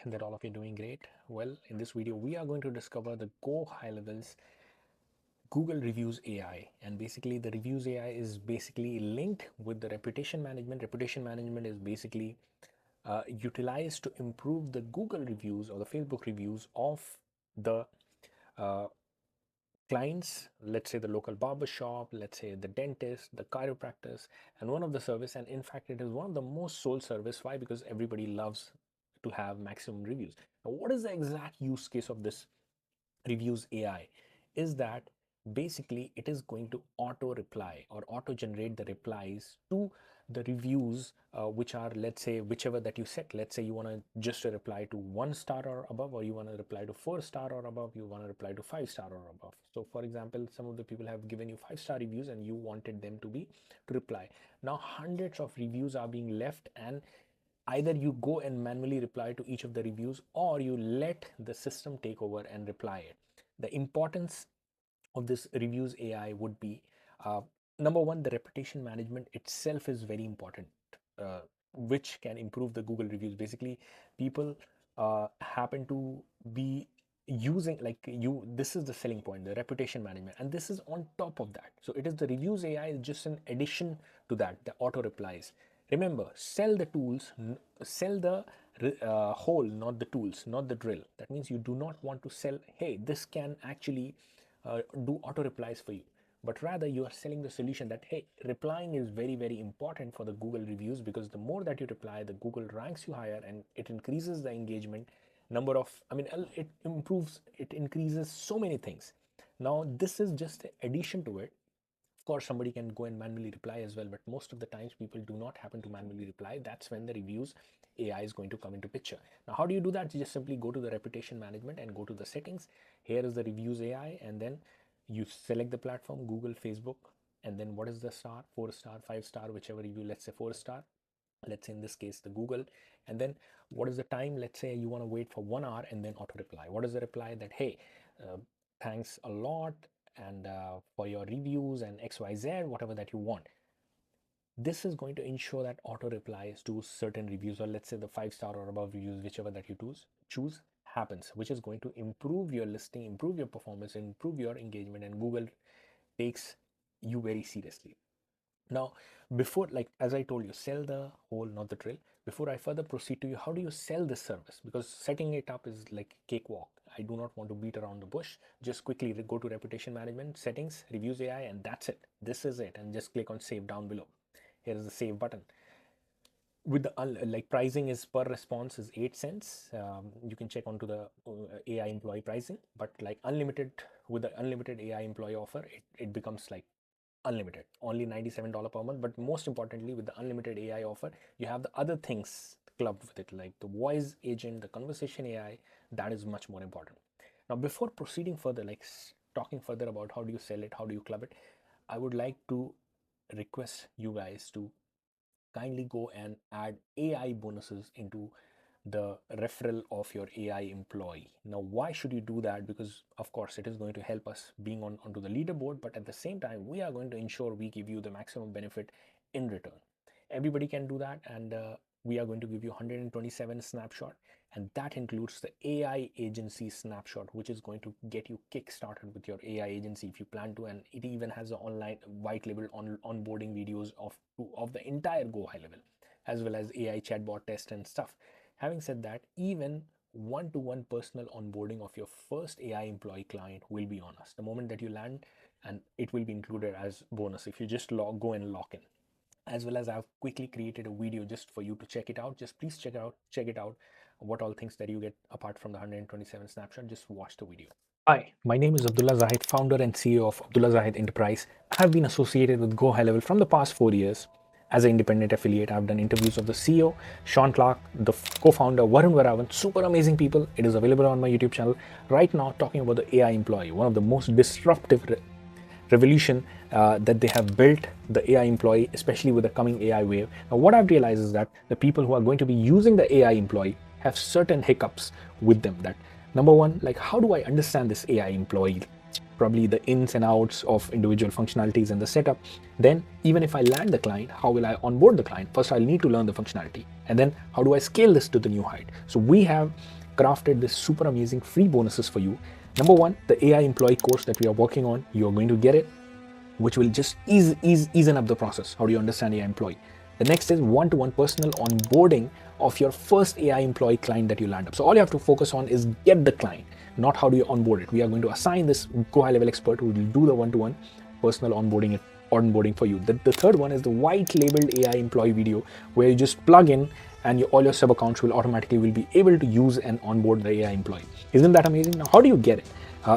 that all of you are doing great. Well, in this video, we are going to discover the Gohighlevel's Google Reviews AI. And basically, the Reviews AI is basically linked with the reputation management. Reputation management is basically utilized to improve the Google reviews or the Facebook reviews of the uh, clients, let's say the local barber shop, let's say the dentist, the chiropractors, and one of the service. And in fact, it is one of the most sold service. Why? Because everybody loves to have maximum reviews. Now, what is the exact use case of this Reviews AI? Is that basically it is going to auto reply or auto generate the replies to the reviews, which are, let's say, whichever that you set. Let's say you want to just reply to 1 star or above, or you want to reply to 4 star or above, you want to reply to 5 star or above. So for example, some of the people have given you 5 star reviews and you wanted them to reply. Now hundreds of reviews are being left, and either you go and manually reply to each of the reviews, or you let the system take over and reply it. The importance of this Reviews AI would be, number one, the reputation management itself is very important, which can improve the Google reviews. Basically, people happen to be using, like, you, this is the selling point, the reputation management, and this is on top of that. So it is the Reviews AI is just an addition to that, the auto replies. Remember, sell the tools, sell the whole, not the tools, not the drill. That means you do not want to sell, hey, this can actually do auto replies for you, but rather you are selling the solution that, hey, replying is very, very important for the Google reviews, because the more that you reply, the Google ranks you higher, and it increases the engagement number of, it improves, it increases so many things. Now, this is just an addition to it. Of course, somebody can go and manually reply as well, but most of the times people do not happen to manually reply. That's when the Reviews AI is going to come into picture. Now, how do you do that? You just simply go to the reputation management and go to the settings. Here is the Reviews AI, and then you select the platform, Google, Facebook, and then what is the star, 4 star, 5 star, whichever review. Let's say 4 star, let's say in this case the Google. And then what is the time? Let's say you want to wait for 1 hour, and then auto reply. What is the reply? That, hey, thanks a lot, and for your reviews and XYZ, whatever that you want. This is going to ensure that auto replies to certain reviews, or let's say the 5 star or above reviews, whichever that you choose happens, which is going to improve your listing, improve your performance, improve your engagement, and Google takes you very seriously. Now, before, like, as I told you, sell the whole, not the drill. Before I further proceed to you, how do you sell this service? Because setting it up is like cakewalk. I do not want to beat around the bush. Just quickly go to reputation management, settings, Reviews AI, and that's it. This is it. And just click on save down below. Here is the save button. With the like, pricing is per response is 8 cents. You can check onto the AI employee pricing, but like unlimited, with the unlimited AI employee offer, it becomes like unlimited, only $97 per month. But most importantly, with the unlimited AI offer, you have the other things clubbed with it, like the voice agent, the conversation AI. That is much more important. Now, before proceeding further, like talking further about how do you sell it, how do you club it, I would like to request you guys to kindly go and add AI bonuses into the referral of your AI employee. Now, why should you do that? Because of course it is going to help us being onto the leaderboard, but at the same time we are going to ensure we give you the maximum benefit in return. Everybody can do that, and we are going to give you 127 snapshot, and that includes the AI agency snapshot, which is going to get you kick started with your AI agency if you plan to. And it even has the online white label onboarding videos of the entire Gohighlevel, as well as AI chatbot test and stuff. Having said that, even one-to-one personal onboarding of your first AI employee client will be on us the moment that you land, and it will be included as bonus if you just go and lock in. As well as, I've quickly created a video just for you to check it out. Just please check it out what all things that you get apart from the 127 snapshot. Just watch the video. Hi, my name is Abdullah Zahid, founder and CEO of Abdullah Zahid Enterprise. I have been associated with Gohighlevel from the past 4 years. As an independent affiliate, I've done interviews of the CEO, Sean Clark, the co-founder, Varun Varavan, super amazing people. It is available on my YouTube channel right now, talking about the AI employee, one of the most disruptive revolution that they have built, the AI employee, especially with the coming AI wave. Now, what I've realized is that the people who are going to be using the AI employee have certain hiccups with them. That, number one, like, how do I understand this AI employee? probably the ins and outs of individual functionalities and the setup. Then even if I land the client, how will I onboard the client? First, I'll need to learn the functionality. And then how do I scale this to the new height? So we have crafted this super amazing free bonuses for you. Number one, the AI employee course that we are working on, you're going to get it, which will just easen up the process. How do you understand AI employee? The next is one-to-one personal onboarding of your first AI employee client that you land up. So all you have to focus on is get the client, not how do you onboard it. We are going to assign this high level expert who will do the one-to-one personal onboarding for you. The third one is the white labeled AI employee video, where you just plug in and all your sub accounts will be able to use and onboard the AI employee. Isn't that amazing? Now, how do you get it?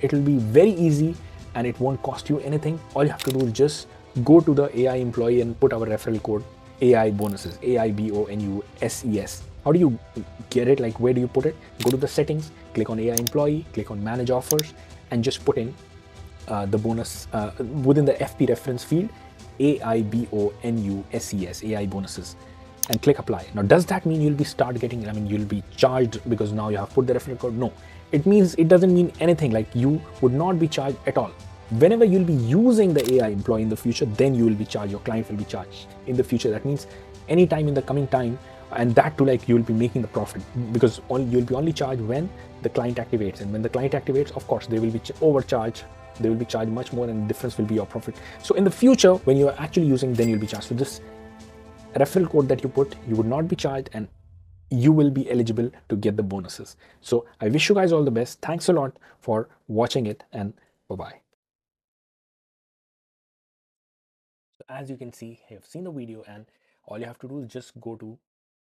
It will be very easy and it won't cost you anything. All you have to do is just go to the AI employee and put our referral code AI bonuses, AIBONUSES. How do you get it? Like, where do you put it? Go to the settings, click on AI employee, click on manage offers, and just put in the bonus within the FP reference field, AIBONUSES, AI bonuses, and click apply. Now, does that mean you'll be charged because now you have put the referral code? No, it doesn't mean anything. Like, you would not be charged at all. Whenever you'll be using the AI employee in the future, then you will be charged, your client will be charged in the future. That means anytime in the coming time, and that too, like, you will be making the profit, because you'll be only charged when the client activates. And when the client activates, of course, they will be overcharged. They will be charged much more, and the difference will be your profit. So in the future, when you are actually using, then you'll be charged. So this referral code that you put, you would not be charged, and you will be eligible to get the bonuses. So I wish you guys all the best. Thanks a lot for watching it, and bye-bye. So as you can see, you have seen the video, and all you have to do is just go to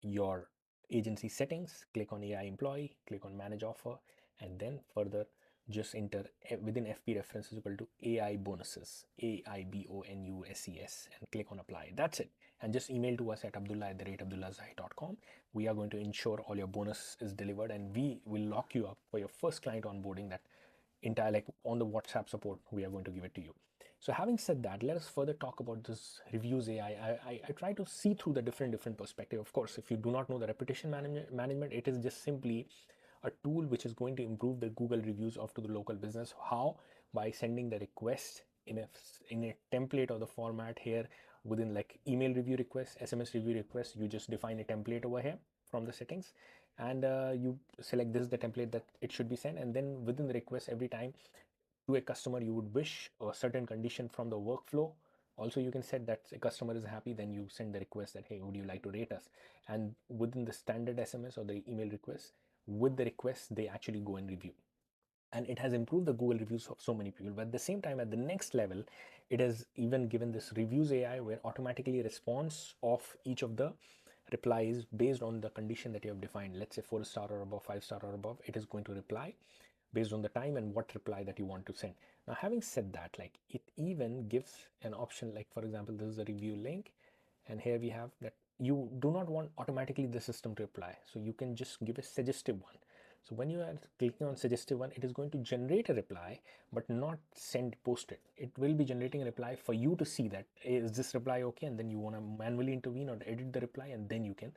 your agency settings, click on AI employee, click on manage offer, and then further just enter within FP reference is equal to AI bonuses, AIBONUSES, and click on apply. That's it. And just email to us at abdullah@abdullahzahid.com. We are going to ensure all your bonus is delivered, and we will lock you up for your first client onboarding. That entire, like, on the WhatsApp support, we are going to give it to you. So having said that, let us further talk about this reviews AI. I try to see through the different perspective. Of course, if you do not know the reputation management, it is just simply a tool which is going to improve the Google reviews of to the local business. How? By sending the request in a template of the format here within, like, email review request, SMS review request. You just define a template over here from the settings, and you select this is the template that it should be sent, and then within the request, every time to a customer you would wish a certain condition from the workflow. Also, you can set that a customer is happy, then you send the request that, hey, would you like to rate us? And within the standard SMS or the email request, with the request, they actually go and review. And it has improved the Google reviews of so many people. But at the same time, at the next level, it has even given this reviews AI, where automatically response of each of the replies based on the condition that you have defined. Let's say 4-star or above, 5-star or above, it is going to reply based on the time and what reply that you want to send. Now, having said that, like, it even gives an option, like, for example, this is a review link, and here we have that you do not want automatically the system to reply, so you can just give a suggestive one. So when you are clicking on suggestive one, it is going to generate a reply, but not post it. It will be generating a reply for you to see that, is this reply okay, and then you want to manually intervene or edit the reply, and then you can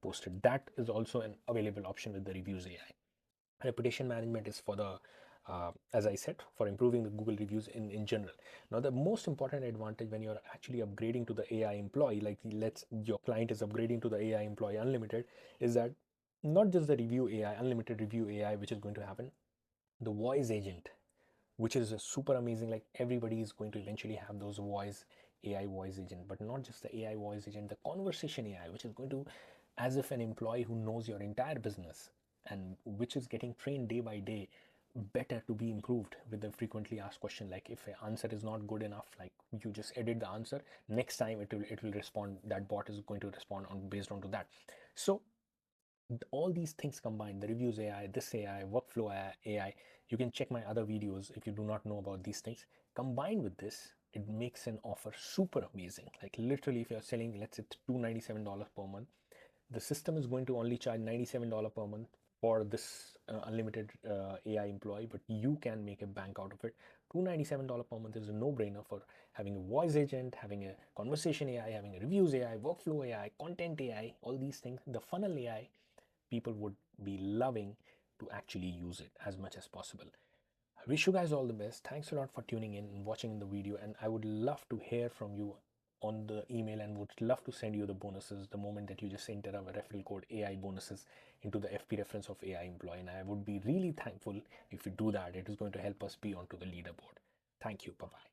post it. That is also an available option with the reviews AI. Reputation management is for the as I said, for improving the Google reviews in general. Now, the most important advantage when you're actually upgrading to the AI employee, like, let's your client is upgrading to the AI employee unlimited, is that not just the review AI, unlimited review AI, which is going to happen, the voice agent, which is a super amazing. Like, everybody is going to eventually have those AI voice agent, but not just the AI voice agent, the conversation AI, which is going to, as if an employee who knows your entire business, and which is getting trained day by day better to be improved with the frequently asked question. Like, if an answer is not good enough, like, you just edit the answer, next time it will respond, that bot is going to respond on based on to that. So all these things combined, the reviews AI, this AI, workflow AI, you can check my other videos if you do not know about these things. Combined with this, it makes an offer super amazing. Like, literally, if you're selling, let's say, $297 per month, the system is going to only charge $97 per month for this unlimited AI employee, but you can make a bank out of it. $297 per month is a no-brainer for having a voice agent, having a conversation AI, having a reviews AI, workflow AI, content AI, all these things. The funnel AI, people would be loving to actually use it as much as possible. I wish you guys all the best. Thanks a lot for tuning in and watching the video, and I would love to hear from you on the email and would love to send you the bonuses the moment that you just enter our referral code AI bonuses into the FP reference of AI employee. And I would be really thankful if you do that. It is going to help us be onto the leaderboard. Thank you. Bye bye.